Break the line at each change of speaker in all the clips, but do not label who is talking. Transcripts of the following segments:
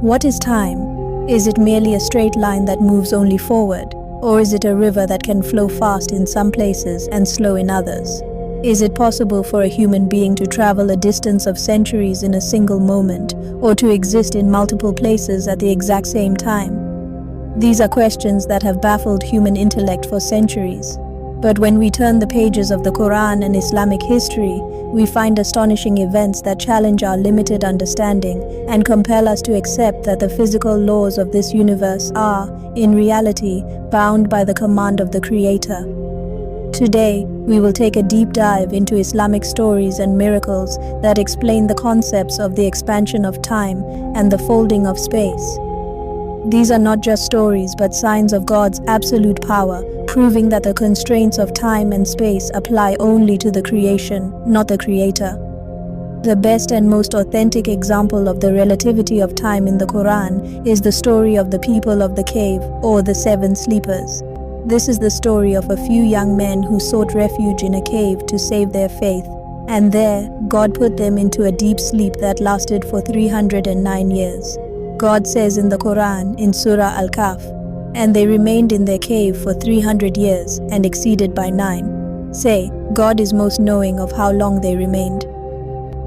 What is time? Is it merely a straight line that moves only forward? Or is it a river that can flow fast in some places and slow in others? Is it possible for a human being to travel a distance of centuries in a single moment, or to exist in multiple places at the exact same time? These are questions that have baffled human intellect for centuries. But when we turn the pages of the Quran and Islamic history, we find astonishing events that challenge our limited understanding and compel us to accept that the physical laws of this universe are, in reality, bound by the command of the Creator. Today, we will take a deep dive into Islamic stories and miracles that explain the concepts of the expansion of time and the folding of space. These are not just stories but signs of God's absolute power, proving that the constraints of time and space apply only to the creation, not the Creator. The best and most authentic example of the relativity of time in the Quran is the story of the people of the cave, or the 7 sleepers. This is the story of a few young men who sought refuge in a cave to save their faith, and there, God put them into a deep sleep that lasted for 309 years. God says in the Quran, in Surah al-Kahf, "And they remained in their cave for 300 years and exceeded by 9. Say, God is most knowing of how long they remained."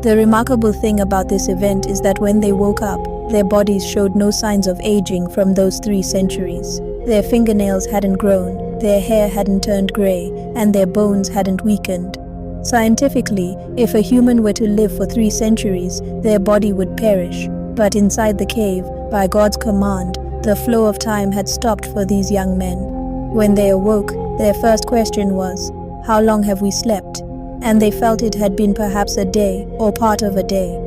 The remarkable thing about this event is that when they woke up, their bodies showed no signs of aging from those 3 centuries. Their fingernails hadn't grown, their hair hadn't turned grey, and their bones hadn't weakened. Scientifically, if a human were to live for 3 centuries, their body would perish. But inside the cave, by God's command, the flow of time had stopped for these young men. When they awoke, their first question was, "How long have we slept?" And they felt it had been perhaps a day or part of a day.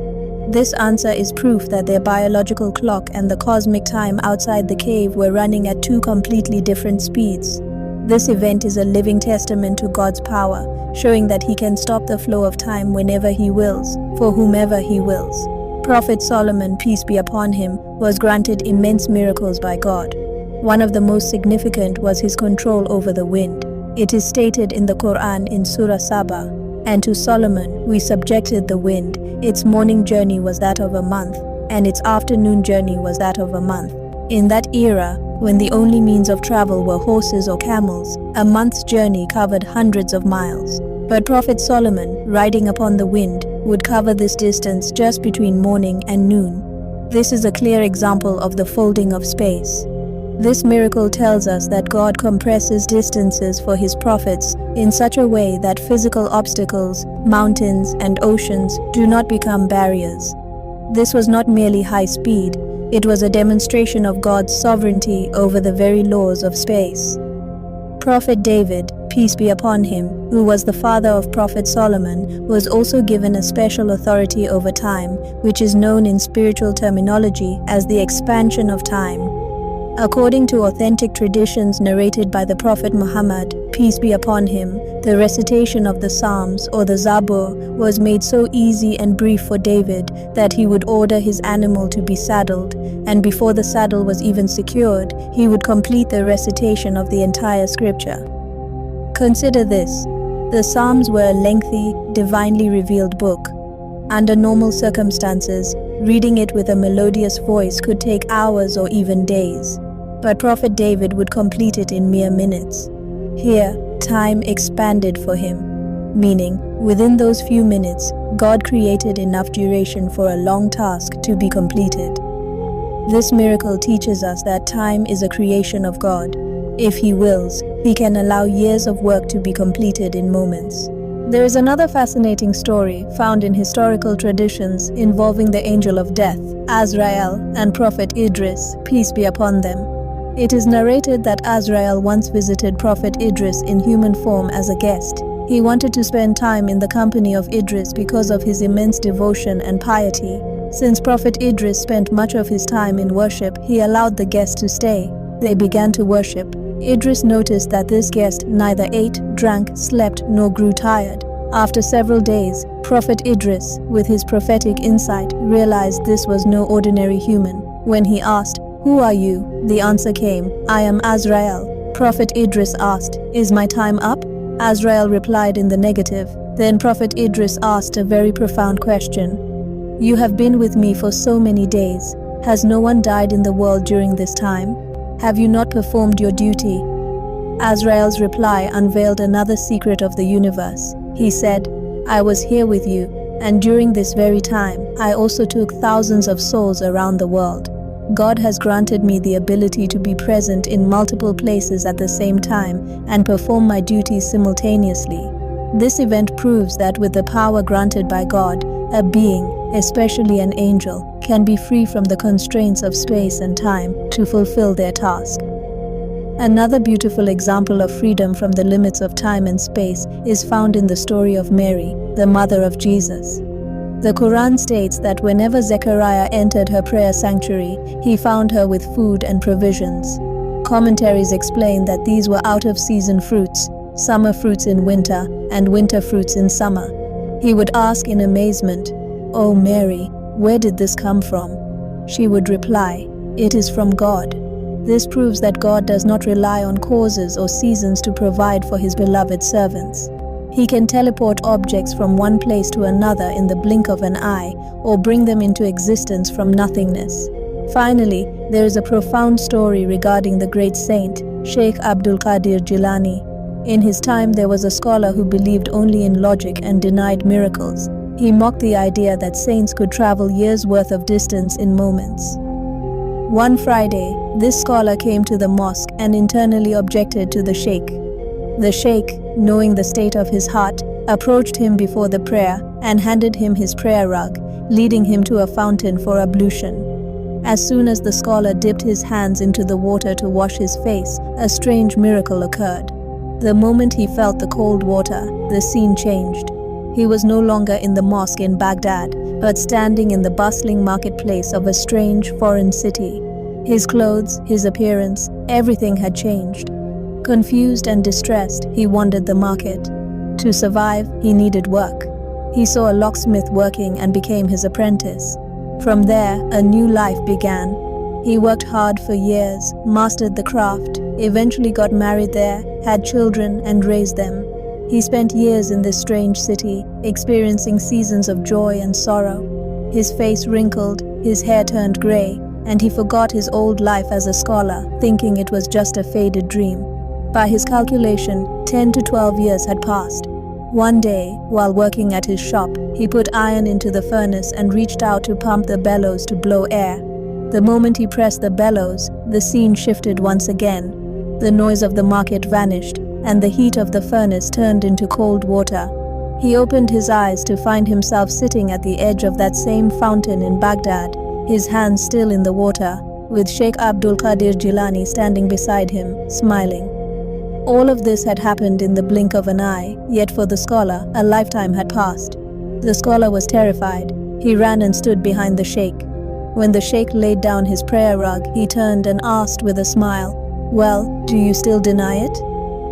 This answer is proof that their biological clock and the cosmic time outside the cave were running at 2 completely different speeds. This event is a living testament to God's power, showing that He can stop the flow of time whenever He wills, for whomever He wills. Prophet Solomon, peace be upon him, was granted immense miracles by God. One of the most significant was his control over the wind. It is stated in the Quran in Surah Saba, "And to Solomon we subjected the wind. Its morning journey was that of a month, and its afternoon journey was that of a month." In that era, when the only means of travel were horses or camels, a month's journey covered hundreds of miles. But Prophet Solomon, riding upon the wind, would cover this distance just between morning and noon. This is a clear example of the folding of space. This miracle tells us that God compresses distances for His prophets in such a way that physical obstacles, mountains, and oceans do not become barriers. This was not merely high speed, it was a demonstration of God's sovereignty over the very laws of space. Prophet David, peace be upon him, who was the father of Prophet Solomon, was also given a special authority over time, which is known in spiritual terminology as the expansion of time. According to authentic traditions narrated by the Prophet Muhammad, peace be upon him, the recitation of the Psalms or the Zabur was made so easy and brief for David that he would order his animal to be saddled, and before the saddle was even secured, he would complete the recitation of the entire scripture. Consider this. The Psalms were a lengthy, divinely revealed book. Under normal circumstances, reading it with a melodious voice could take hours or even days. But Prophet David would complete it in mere minutes. Here, time expanded for him, meaning, within those few minutes, God created enough duration for a long task to be completed. This miracle teaches us that time is a creation of God. If He wills, He can allow years of work to be completed in moments. There is another fascinating story found in historical traditions involving the angel of death, Azrael, and Prophet Idris, peace be upon them. It is narrated that Azrael once visited Prophet Idris in human form as a guest. He wanted to spend time in the company of Idris because of his immense devotion and piety. Since Prophet Idris spent much of his time in worship, he allowed the guest to stay. They began to worship. Idris noticed that this guest neither ate, drank, slept, nor grew tired. After several days, Prophet Idris, with his prophetic insight, realized this was no ordinary human. When he asked, "Who are you?" the answer came, "I am Azrael." Prophet Idris asked, "Is my time up?" Azrael replied in the negative. Then Prophet Idris asked a very profound question. "You have been with me for so many days. Has no one died in the world during this time? Have you not performed your duty? Azrael's reply unveiled another secret of the universe. He said, I was here with you, and during this very time, I also took thousands of souls around the world. God has granted me the ability to be present in multiple places at the same time and perform my duties simultaneously. This event proves that with the power granted by God, a being, especially an angel, can be free from the constraints of space and time to fulfill their task. Another beautiful example of freedom from the limits of time and space is found in the story of Mary, the mother of Jesus. The Quran states that whenever Zechariah entered her prayer sanctuary, he found her with food and provisions. Commentaries explain that these were out-of-season fruits, summer fruits in winter and winter fruits in summer. He would ask in amazement, "Oh Mary, where did this come from?" She would reply, "It is from God." This proves that God does not rely on causes or seasons to provide for his beloved servants. He can teleport objects from one place to another in the blink of an eye or bring them into existence from nothingness. Finally, there is a profound story regarding the great saint, Sheikh Abdul Qadir Gilani. In his time, there was a scholar who believed only in logic and denied miracles. He mocked the idea that saints could travel years' worth of distance in moments. One Friday, this scholar came to the mosque and internally objected to the sheikh. The sheikh, knowing the state of his heart, approached him before the prayer and handed him his prayer rug, leading him to a fountain for ablution. As soon as the scholar dipped his hands into the water to wash his face, a strange miracle occurred. The moment he felt the cold water, the scene changed. He was no longer in the mosque in Baghdad, but standing in the bustling marketplace of a strange foreign city. His clothes, his appearance, everything had changed. Confused and distressed, he wandered the market. To survive, he needed work. He saw a locksmith working and became his apprentice. From there, a new life began. He worked hard for years, mastered the craft, eventually got married there, had children and raised them. He spent years in this strange city, experiencing seasons of joy and sorrow. His face wrinkled, his hair turned grey, and he forgot his old life as a scholar, thinking it was just a faded dream. By his calculation, 10 to 12 years had passed. One day, while working at his shop, he put iron into the furnace and reached out to pump the bellows to blow air. The moment he pressed the bellows, the scene shifted once again. The noise of the market vanished, and the heat of the furnace turned into cold water. He opened his eyes to find himself sitting at the edge of that same fountain in Baghdad, his hands still in the water, with Sheikh Abdul Qadir Gilani standing beside him, smiling. All of this had happened in the blink of an eye, yet for the scholar, a lifetime had passed. The scholar was terrified. He ran and stood behind the sheikh. When the sheikh laid down his prayer rug, he turned and asked with a smile, "Well, do you still deny it?"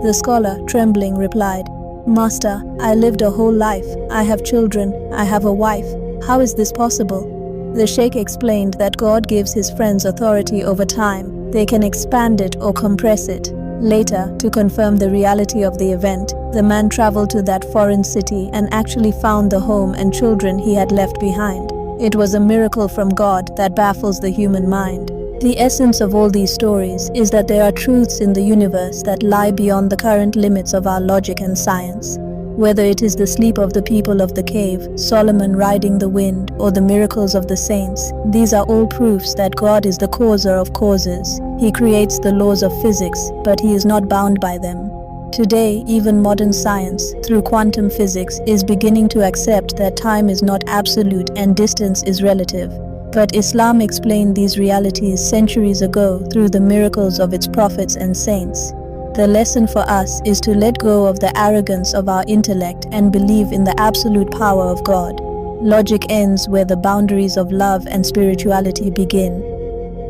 The scholar, trembling, replied, "Master, I lived a whole life. I have children. I have a wife. How is this possible?" The sheikh explained that God gives his friends authority over time. They can expand it or compress it. Later, to confirm the reality of the event, the man traveled to that foreign city and actually found the home and children he had left behind. It was a miracle from God that baffles the human mind. The essence of all these stories is that there are truths in the universe that lie beyond the current limits of our logic and science. Whether it is the sleep of the people of the cave, Solomon riding the wind, or the miracles of the saints, these are all proofs that God is the causer of causes. He creates the laws of physics, but he is not bound by them. Today, even modern science, through quantum physics, is beginning to accept that time is not absolute and distance is relative. But Islam explained these realities centuries ago through the miracles of its prophets and saints. The lesson for us is to let go of the arrogance of our intellect and believe in the absolute power of God. Logic ends where the boundaries of love and spirituality begin.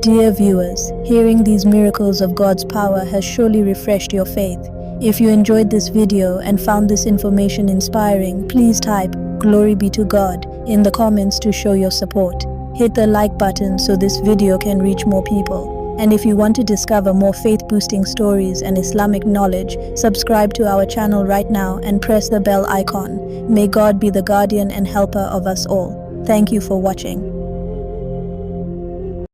Dear viewers, hearing these miracles of God's power has surely refreshed your faith. If you enjoyed this video and found this information inspiring, please type "Glory be to God" in the comments to show your support. Hit the like button so this video can reach more people. And if you want to discover more faith-boosting stories and Islamic knowledge, subscribe to our channel right now and press the bell icon. May God be the guardian and helper of us all. Thank you for watching.